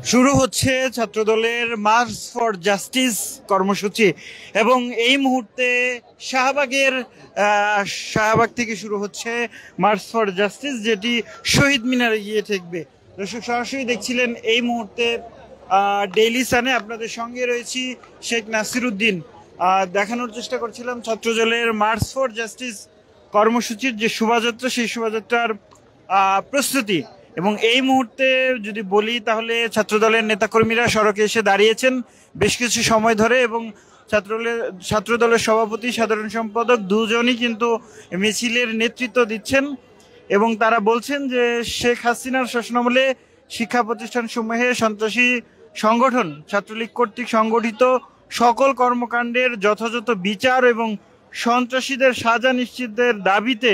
শুরু হচ্ছে ছাত্রদলের মার্চ ফর জাস্টিস কর্মসূচি এবং এই মুহূর্তে শাহবাগের শাহবাগ থেকে শুরু হচ্ছে মার্চ ফর জাস্টিস, যেটি শহীদ মিনারে গিয়ে ঠেকবে। দর্শক, সরাসরি দেখছিলেন এই মুহূর্তে ডেইলি সানে আপনাদের সঙ্গে রয়েছি শেখ নাসির উদ্দিন। দেখানোর চেষ্টা করছিলাম ছাত্রদলের মার্চ ফর জাস্টিস কর্মসূচির যে শোভাযাত্রা, সেই শোভাযাত্রার প্রস্তুতি। এবং এই মুহূর্তে যদি বলি তাহলে ছাত্রদলের নেতাকর্মীরা সড়কে এসে দাঁড়িয়েছেন বেশ কিছু সময় ধরে, এবং ছাত্রদলের সভাপতি, সাধারণ সম্পাদক দুজনই কিন্তু মিছিলের নেতৃত্ব দিচ্ছেন এবং তারা বলছেন যে শেখ হাসিনার শাসনামলে শিক্ষা প্রতিষ্ঠানসমূহে সন্ত্রাসী সংগঠন ছাত্রলীগ কর্তৃক সংগঠিত সকল কর্মকাণ্ডের যথাযথ বিচার এবং সন্ত্রাসীদের সাজা নিশ্চিতের দাবিতে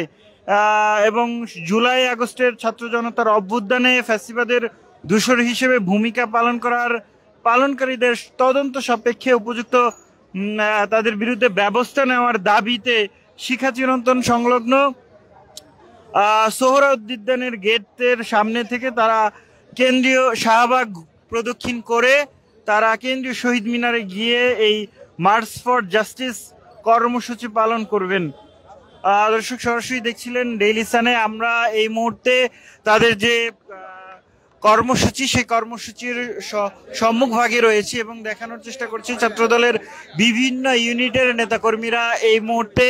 এবং জুলাই আগস্টের ছাত্র জনতার অভ্যুত্থানে ফ্যাসিবাদের দূষর হিসেবে ভূমিকা পালনকারীদের তদন্ত সাপেক্ষে উপযুক্ত তাদের বিরুদ্ধে ব্যবস্থা নেওয়ার দাবিতে শিক্ষা চিরন্তন সংলগ্ন সোহরাউদ্দিনের গেটের সামনে থেকে তারা কেন্দ্রীয় শাহবাগ প্রদক্ষিণ করে তারা কেন্দ্রীয় শহীদ মিনারে গিয়ে এই মার্চ ফর জাস্টিস কর্মসূচি পালন করবেন। দর্শক, সরাসরি দেখছিলেন ডেইলি সানে। আমরা এই মুহূর্তে তাদের যে কর্মসূচি, সেই কর্মসূচির সম্মুখভাগে রয়েছে এবং দেখানোর চেষ্টা করছি ছাত্রদলের বিভিন্ন ইউনিটের নেতাকর্মীরা এই মুহূর্তে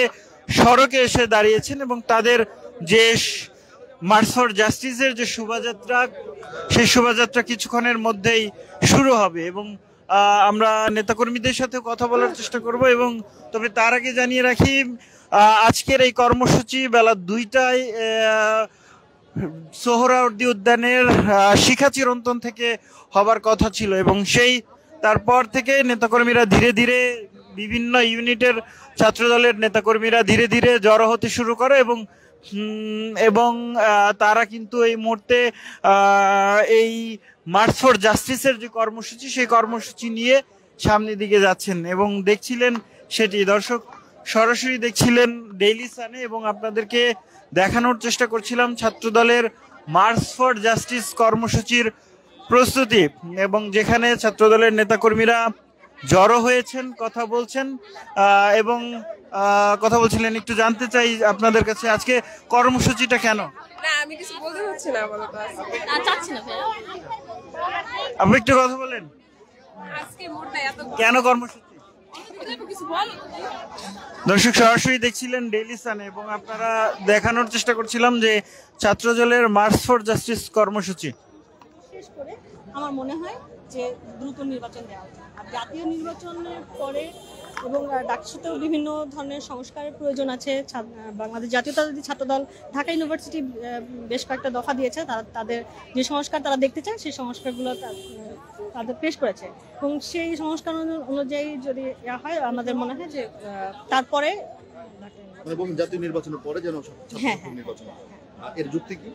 সড়কে এসে দাঁড়িয়েছেন এবং তাদের যে মার্চ ফর জাস্টিসের যে শোভাযাত্রা, সেই শোভাযাত্রা কিছুক্ষণের মধ্যেই শুরু হবে এবং আমরা নেতাকর্মীদের সাথে কথা বলার চেষ্টা করব। এবং তবে তার আগে জানিয়ে রাখি, আজকের এই কর্মসূচি বেলা 2টায় সোহরাওয়ার্দী উদ্যানের শিখা চিরন্তন থেকে হবার কথা ছিল এবং তারপর থেকে নেতাকর্মীরা ধীরে ধীরে বিভিন্ন ইউনিটের ছাত্রদলের নেতাকর্মীরা ধীরে ধীরে জড়ো হতে শুরু করে এবং তারা কিন্তু এই মুহূর্তে এই মার্চ ফর জাস্টিসের যে কর্মসূচি, সেই কর্মসূচি নিয়ে সামনের দিকে যাচ্ছেন এবং দেখছিলেন সেটি। দর্শক, সরাসরি দেখছিলেন ডেইলি সানে এবং আপনাদেরকে দেখানোর চেষ্টা করছিলাম ছাত্রদলের মার্চ ফর জাস্টিস কর্মসূচির প্রস্তুতি এবং যেখানে ছাত্রদলের নেতাকর্মীরা জড়ো হয়েছেন, কথা বলছেন এবং কথা বলছিলেন। একটু জানতে চাই আপনাদের কাছে আজকে কর্মসূচিটা কেন? না, আমি কিছু বলতে চাচ্ছি না, আপাতত চাচ্ছি না। আপনি একটু কথা বলেন, আজকে মোড়টা এত কেন কর্মসূচি? দর্শক, সরাসরি দেখছিলেন ডেইলি সানে এবং আপনারা দেখানোর চেষ্টা করছিলাম যে ছাত্রদলের মার্চ ফর জাস্টিস কর্মসূচি। শেষ করে আমার মনে হয় যে দ্রুত নির্বাচন দেওয়া উচিত। আর জাতীয় নির্বাচনের পরে এবং ডাকসুতেও বিভিন্ন ধরনের সংস্কারের প্রয়োজন আছে। বাংলাদেশ জাতীয়তাবাদী ছাত্রদল ঢাকা ইউনিভার্সিটি বেশ কয়েকটা দফা দিয়েছে, তাদের যে সংস্কার তারা দেখতে চায় সেই সংস্কারগুলো তাদের পেশ করেছে এবং সেই সংস্কার অনুযায়ী যদি হয় আমাদের মনে হয় যে তারপরে জাতীয় নির্বাচনের পরে যেন নির্বাচন। এর যুক্তি কি?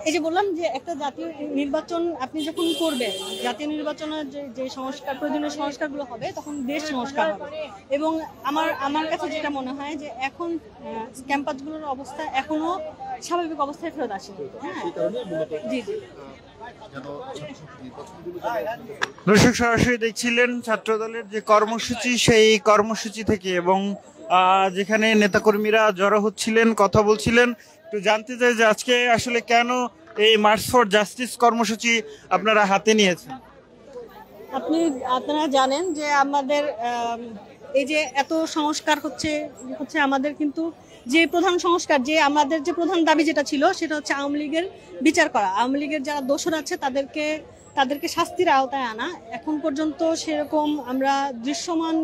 এই যে বললাম যে একটা জাতীয় নির্বাচন আপনি যখন করবেন, জাতীয় নির্বাচনের যে সংস্কার, প্রয়োজনীয় সংস্কারগুলো হবে, তখন দেশ সংস্কার হবে। এবং আমার কাছে যেটা মনে হয় যে এখন ক্যাম্পাসগুলোর অবস্থা এখনো স্বাভাবিক অবস্থায় ফেরত আসেনি। হ্যাঁ, জি জি। দর্শক, সরাসরি দেখছিলেন ছাত্রদলের যে কর্মসূচি, সেই কর্মসূচি থেকে এবং যেখানে নেতাকর্মীরা জড়ো হচ্ছিলেন, কথা বলছিলেন। একটু জানতে চাই যে আজকে আসলে কেন এই মার্চ ফর জাস্টিস কর্মসূচি আপনারা হাতে নিয়েছেন? আপনারা জানেন যে আমাদের এই যে এত সংস্কার হচ্ছে আমাদের কিন্তু যে প্রধান সংস্কার, যে আমাদের যে প্রধান দাবি যেটা ছিল সেটা হচ্ছে আওয়ামী লীগের বিচার করা। আওয়ামী লীগের যারা দোষর আছে তাদেরকে শাস্তির আওতায় আনা। এখন পর্যন্ত সেরকম আমরা দৃশ্যমান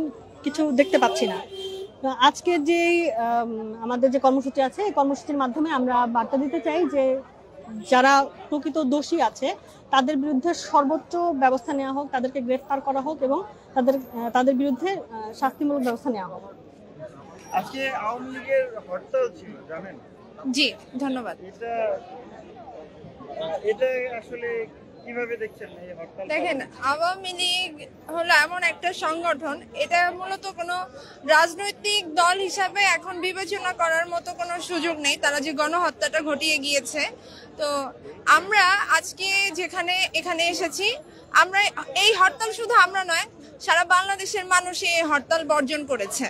কিছু দেখতে পাচ্ছি না। আজকে যে আমাদের যে কর্মসূচি আছে, এই কর্মসূচির মাধ্যমে আমরা বার্তা দিতে চাই যে যারা প্রকৃত দোষী আছে তাদের বিরুদ্ধে সর্বোচ্চ ব্যবস্থা নেওয়া হোক, তাদেরকে গ্রেফতার করা হোক এবং তাদের বিরুদ্ধে শাস্তিমূলক ব্যবস্থা নেওয়া হোক। আজকে আওয়ামী লীগের হরতাল ছিল, জানেন? জি, ধন্যবাদ। এটা আসলে কিভাবে দেখছেন এই হরতাল? দেখেন, আওয়ামী লীগ হলো এমন একটা সংগঠন, এটা মূলত কোনো রাজনৈতিক দল হিসাবে এখন বিবেচনা করার মতো কোনো সুযোগ নেই। তারা যে গণহত্যাটা ঘটিয়ে গিয়েছে, তো আমরা আজকে এখানে এসেছি, আমরা এই হরতাল শুধু আমরা নয়, সারা বাংলাদেশের মানুষ এই হরতাল বর্জন করেছে।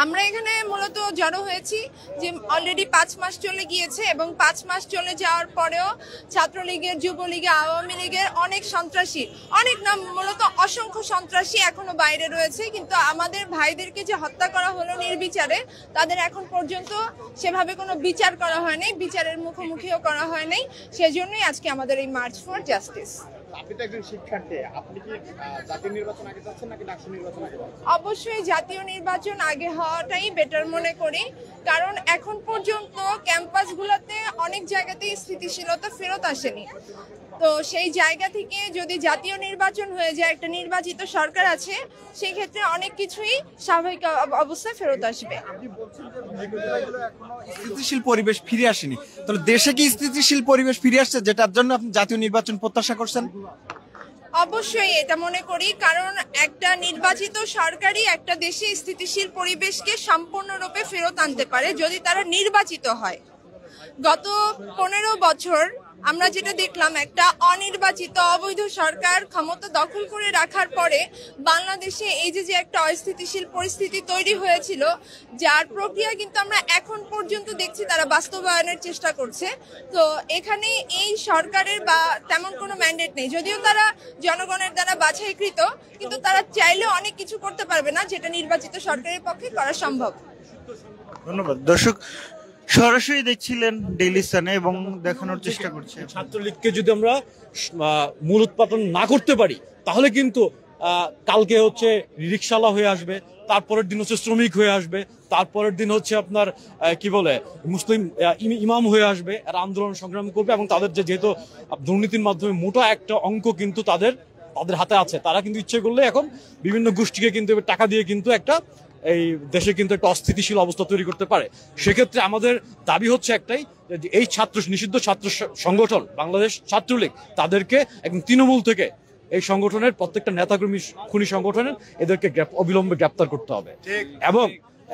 আমরা এখানে মূলত জড়ো হয়েছি যে অলরেডি 5 মাস চলে গিয়েছে, এবং 5 মাস চলে যাওয়ার পরেও ছাত্রলীগের, যুবলীগের, আওয়ামী লীগের অনেক সন্ত্রাসী, অনেক নাম, মূলত অসংখ্য সন্ত্রাসী এখনো বাইরে রয়েছে। কিন্তু আমাদের ভাইদেরকে যে হত্যা করা হলো নির্বিচারে, তাদের এখন পর্যন্ত সেভাবে কোনো বিচার করা হয়নি, বিচারের মুখোমুখিও করা হয়নি। সেজন্যই আজকে আমাদের এই মার্চ ফর জাস্টিস। আপনি তো একজন শিক্ষার্থী, আপনি কি জাতীয় নির্বাচন আগে যাচ্ছেন নাকি ডাকসু নির্বাচন আগে যাচ্ছেন? অবশ্যই জাতীয় নির্বাচন আগে হওয়াটাই বেটার মনে করি, কারণ এখন পর্যন্ত ক্যাম্পাসগুলোতে অনেক জায়গাতেই স্থিতিশীলতা ফেরত আসেনি। তো সেই জায়গা থেকে যদি জাতীয় নির্বাচন হয়ে যায়, একটা নির্বাচিত সরকার আছে, সেই ক্ষেত্রে অনেক কিছুই স্বাভাবিক অবস্থায় ফেরত আসবে। স্থিতিশীল পরিবেশ ফিরে আসেনি, তাহলে দেশে কি স্থিতিশীল পরিবেশ ফিরে আসছে, যেটার জন্য আপনি জাতীয় নির্বাচন প্রত্যাশা করছেন? অবশ্যই এটা মনে করি, কারণ একটা নির্বাচিত সরকারই একটা দেশে স্থিতিশীল পরিবেশকে সম্পূর্ণরূপে ফেরত আনতে পারে যদি তারা নির্বাচিত হয়। গত 15 বছর আমরা যেটা দেখলাম, একটা অনির্বাচিত অবৈধ সরকার ক্ষমতা দখল করে রাখার পরে বাংলাদেশে এই যে একটা অস্থিতিশীল পরিস্থিতি তৈরি হয়েছিল, যার প্রক্রিয়া কিন্তু আমরা এখন পর্যন্ত দেখছি তারা বাস্তবায়নের চেষ্টা করছে। তো এখানে এই সরকারের বা তেমন কোনো ম্যান্ডেট নেই, যদিও তারা জনগণের দ্বারা বাছাইকৃত, কিন্তু তারা চাইলেও অনেক কিছু করতে পারবে না যেটা নির্বাচিত সরকারের পক্ষে করা সম্ভব। ধন্যবাদ। দর্শক সরাসরি দেখছিলেন ডেইলি সানে এবং দেখানোর চেষ্টা করছে, ছাত্রলীগকে যদি আমরা মূল উৎপাদন না করতে পারি, তাহলে কিন্তু কালকে হচ্ছে রিক্সাওয়ালা হয়ে আসবে, তারপরের দিন হচ্ছে শ্রমিক হয়ে আসবে, তারপরের দিন হচ্ছে আপনার কি বলে মুসলিম ইমাম হয়ে আসবে, এরা আন্দোলন সংগ্রাম করবে। এবং তাদের যেহেতু দুর্নীতির মাধ্যমে মোটা একটা অঙ্ক কিন্তু তাদের হাতে আছে, তারা কিন্তু ইচ্ছে করলে এখন বিভিন্ন গোষ্ঠীকে কিন্তু টাকা দিয়ে কিন্তু একটা এই দেশে কিন্তু একটা অস্থিতিশীল অবস্থা তৈরি করতে পারে। সেক্ষেত্রে আমাদের দাবি হচ্ছে একটাই, যে এই নিষিদ্ধ ছাত্র সংগঠন বাংলাদেশ ছাত্রলীগ, তাদেরকে একদম তৃণমূল থেকে এই সংগঠনের প্রত্যেকটা নেতাকর্মী, খুনি সংগঠনের, এদেরকে অবিলম্বে গ্রেপ্তার করতে হবে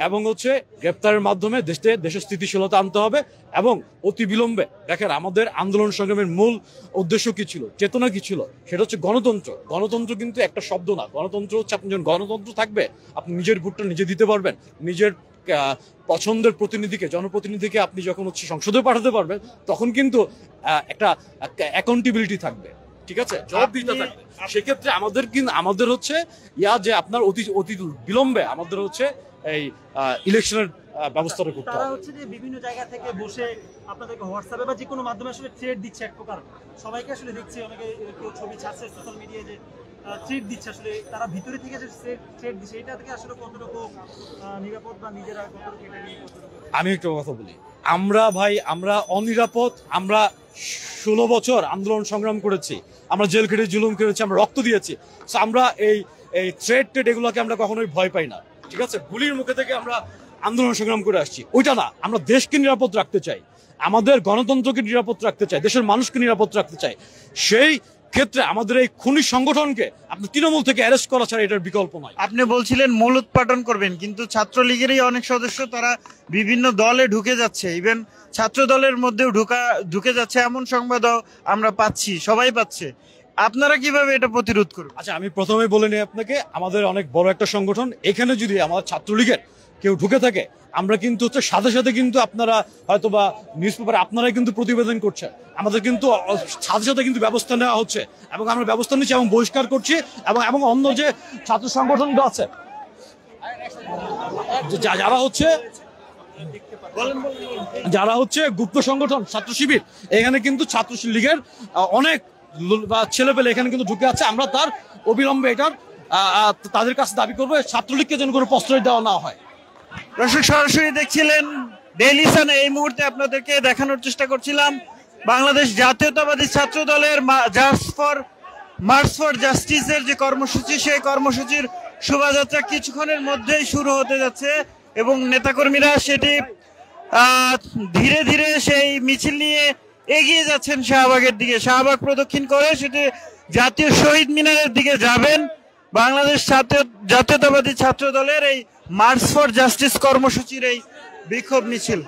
এবং হচ্ছে গ্রেপ্তারের মাধ্যমে দেশের স্থিতিশীলতা আনতে হবে। এবং অতি বিলম্বে, দেখেন আমাদের আন্দোলন সংগ্রামের মূল উদ্দেশ্য কি ছিল, চেতনা কি ছিল, সেটা হচ্ছে গণতন্ত্র। গণতন্ত্র কিন্তু একটা শব্দ না, গণতন্ত্র হচ্ছে আপনি যখন গণতন্ত্র থাকবে, আপনি নিজের ভোটটা নিজে দিতে পারবেন, নিজের পছন্দের প্রতিনিধিকে, জনপ্রতিনিধিকে আপনি যখন হচ্ছে সংসদে পাঠাতে পারবেন, তখন কিন্তু একটা অ্যাকাউন্টেবিলিটি থাকবে, ঠিক আছে, জবাবদিহিতা থাকবে। সেক্ষেত্রে আমাদের হচ্ছে যে আপনার অতি বিলম্বে আমাদের হচ্ছে এই ইলেকশনের ব্যবস্থাটা করতে হবে। তারা হচ্ছে যে বিভিন্ন জায়গা থেকে বসে আপনাদেরকে হোয়াটসঅ্যাপে বা যে কোনো মাধ্যমে আসলে থ্রেড দিচ্ছে, এক প্রকার সবাইকে আসলে দেখছি, অনেকে কেউ ছবি ছাড়ছে সোশ্যাল মিডিয়ায় যে থ্রেড দিচ্ছে, আসলে তারা ভিতরে থেকে যে থ্রেড দিচ্ছে, এটা থেকে আসলে কতটুকু নিরাপদ বা নিজেরা কতটুকু এটা নিয়ে কতটুকু? আমি একটা কথা বলি, আমরা অনিরাপদ। আমরা 16 বছর আন্দোলন সংগ্রাম করেছি, আমরা জেল খেটে জুলুম করেছি, আমরা রক্ত দিয়েছি। আমরা এই থ্রেড এগুলোকে আমরা কখনোই ভয় পাই না, ঠিক আছে। গুলির মুখে থেকে আমরা আন্দোলন সংগ্রাম করে আসছি, ওইটা না। আমরা দেশকে নিরাপদ রাখতে চাই, আমাদের গণতন্ত্রকে নিরাপদ রাখতে চাই, দেশের মানুষকে নিরাপদ রাখতে চাই। সেই ক্ষেত্রে আমাদের এই খুনি সংগঠনকে আপনি তৃণমূল থেকে অ্যারেস্ট করা ছাড়া এটার বিকল্প নয়। আপনি বলছিলেন মূল উৎপাদন করবেন, কিন্তু ছাত্রলীগেরই অনেক সদস্য তারা বিভিন্ন দলে ঢুকে যাচ্ছে, ইভেন ছাত্র দলের মধ্যেও ঢুকে যাচ্ছে, এমন সংবাদও আমরা পাচ্ছি, সবাই পাচ্ছে। আপনারা কিভাবে এটা প্রতিরোধ করবেন? আচ্ছা, আমি প্রথমে বলে নিই আপনাকে, আমাদের অনেক বড় একটা সংগঠন, এখানে যদি আমাদের ছাত্রলীগের কেউ ঢুকে থাকে, আমরা কিন্তু হচ্ছে সাথে সাথে কিন্তু আপনারা হয়তো বা নিউজ পেপারে আপনারাই কিন্তু প্রতিবেদন করছেন, আমাদের কিন্তু সাথে সাথে কিন্তু ব্যবস্থা নেওয়া হচ্ছে, এবং আমরা ব্যবস্থা নিচ্ছি এবং বহিষ্কার করছি। এবং অন্য যে ছাত্র সংগঠনগুলো আছে, যারা হচ্ছে গুপ্ত সংগঠন, ছাত্র শিবির, এখানে কিন্তু ছাত্র লীগের অনেক ছেলেপেলে এখানে কিন্তু ঢুকে আছে। আমরা তার অবিলম্বে এটার তাদের কাছে দাবি করবো, ছাত্রলীগকে যেন কোনো প্রশ্রয় দেওয়া না হয়। দর্শক সরাসরি দেখছিলেন ডেইলি সানে, এই মুহূর্তে আপনাদেরকে দেখানোর চেষ্টা করছিলাম বাংলাদেশ জাতীয়তাবাদী ছাত্র দলের মার্চ ফর জাস্টিসের যে কর্মসূচি, সেই কর্মসূচির শোভাযাত্রা কিছুক্ষণের মধ্যেই শুরু হতে যাচ্ছে এবং নেতাকর্মীরা সেটি ধীরে ধীরে সেই মিছিল নিয়ে এগিয়ে যাচ্ছেন শাহবাগের দিকে। শাহবাগ প্রদক্ষিণ করে সেটি জাতীয় শহীদ মিনারের দিকে যাবেন। বাংলাদেশ জাতীয়তাবাদী ছাত্র দলের এই মার্চ ফর জাস্টিস কর্মসূচির এই বিক্ষোভ মিছিল।